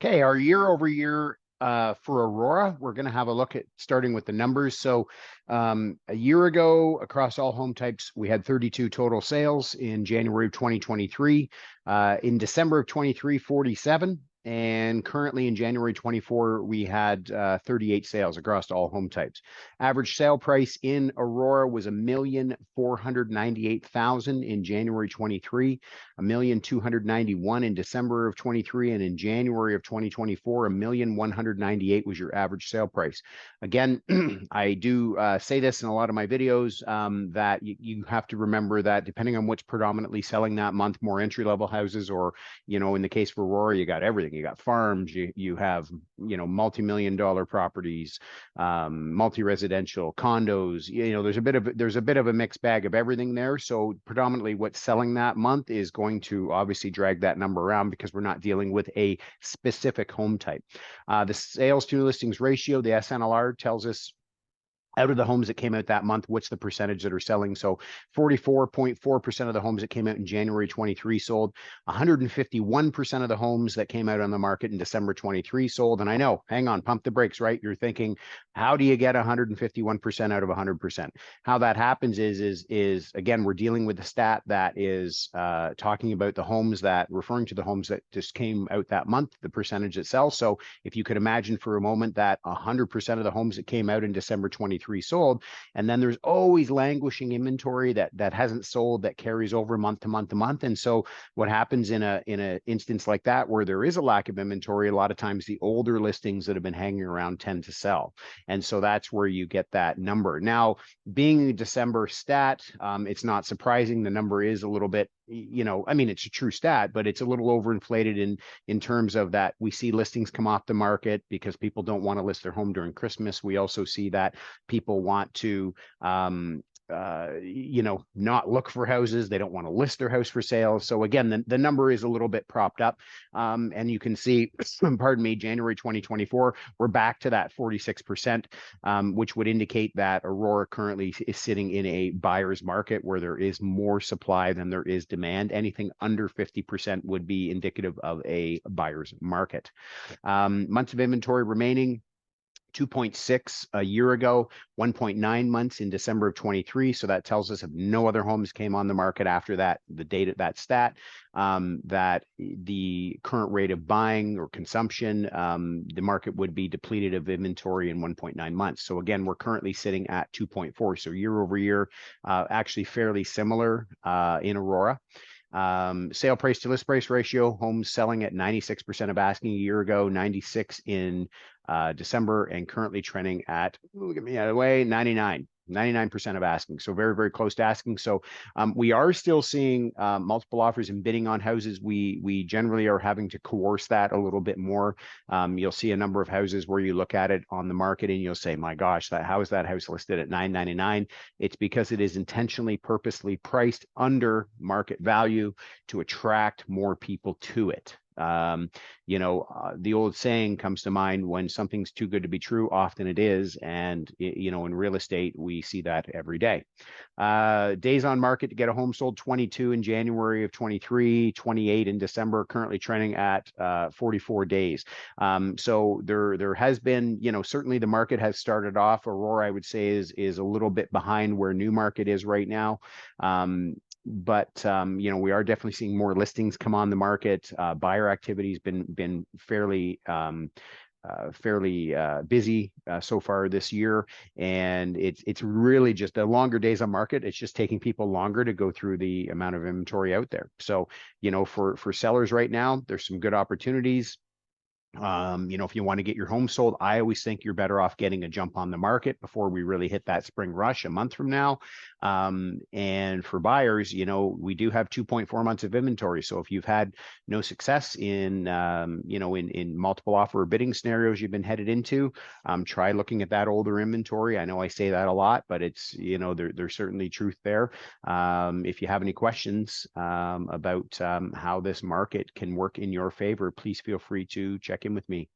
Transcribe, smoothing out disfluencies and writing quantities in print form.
Okay, our year over year for Aurora, we're going to have a look at starting with the numbers. So a year ago, across all home types, we had 32 total sales in January of 2023. In December of 23, 47. And currently in January 24, we had 38 sales across all home types. Average sale price in Aurora was $1,498,000 in January 23, $1,291,000 in December of 23, and in January of 2024, $1,198,000 was your average sale price. Again, I do say this in a lot of my videos that you have to remember that depending on what's predominantly selling that month, more entry-level houses, or in the case of Aurora, you got everything. You got farms, you have multi-million-dollar properties, multi-residential condos. There's a bit of a mixed bag of everything there. So predominantly what's selling that month is going to obviously drag that number around because we're not dealing with a specific home type. The sales to listings ratio, the SNLR, tells us out of the homes that came out that month, what's the percentage that are selling? So 44.4% of the homes that came out in January 23 sold. 151% of the homes that came out on the market in December 23 sold. And I know, hang on, pump the brakes, right? You're thinking, how do you get 151% out of 100%? How that happens is again, we're dealing with a stat that is talking about the homes referring to the homes that just came out that month, the percentage that sells. So if you could imagine for a moment that 100% of the homes that came out in December 23 sold, and then there's always languishing inventory that hasn't sold, that carries over month to month to month. And so what happens in a instance like that, where there is a lack of inventory, a lot of times the older listings that have been hanging around tend to sell. And so that's where you get that number. Now, being a December stat, it's not surprising. The number is a little bit, it's a true stat, but it's a little overinflated in terms of that we see listings come off the market because people don't want to list their home during Christmas. We also see that people want to not look for houses. They don't want to list their house for sale. So again, the number is a little bit propped up. And you can see, pardon me, January 2024, we're back to that 46%, which would indicate that Aurora currently is sitting in a buyer's market where there is more supply than there is demand. Anything under 50% would be indicative of a buyer's market. Months of inventory remaining, 2.6 a year ago, 1.9 months in December of 23. So that tells us if no other homes came on the market after that, the date of that stat, that the current rate of buying or consumption, the market would be depleted of inventory in 1.9 months. So again, we're currently sitting at 2.4. So year over year, actually fairly similar in Aurora. Sale price to list price ratio, homes selling at 96% of asking a year ago, 96 in December, and currently trending at, get me out of the way, 99% of asking. So very, very close to asking. So we are still seeing multiple offers and bidding on houses. We generally are having to coerce that a little bit more. You'll see a number of houses where you look at it on the market and you'll say, my gosh, how is that house listed at $999? It's because it is intentionally, purposely priced under market value to attract more people to it. The old saying comes to mind: when something's too good to be true, often it is. And in real estate, we see that every day. Days on market to get a home sold, 22 in January of 23, 28 in December, currently trending at 44 days. So there has been, certainly the market has started off. Aurora, I would say, is a little bit behind where new market is right now. But we are definitely seeing more listings come on the market. Buyer activity has been fairly busy so far this year, and it's really just the longer days on market. It's just taking people longer to go through the amount of inventory out there. So for sellers right now, there's some good opportunities. If you want to get your home sold, I always think you're better off getting a jump on the market before we really hit that spring rush a month from now. And for buyers, we do have 2.4 months of inventory. So if you've had no success in multiple offer or bidding scenarios you've been headed into, try looking at that older inventory. I know I say that a lot, but it's, there's certainly truth there. If you have any questions about how this market can work in your favor, please feel free to check in with me.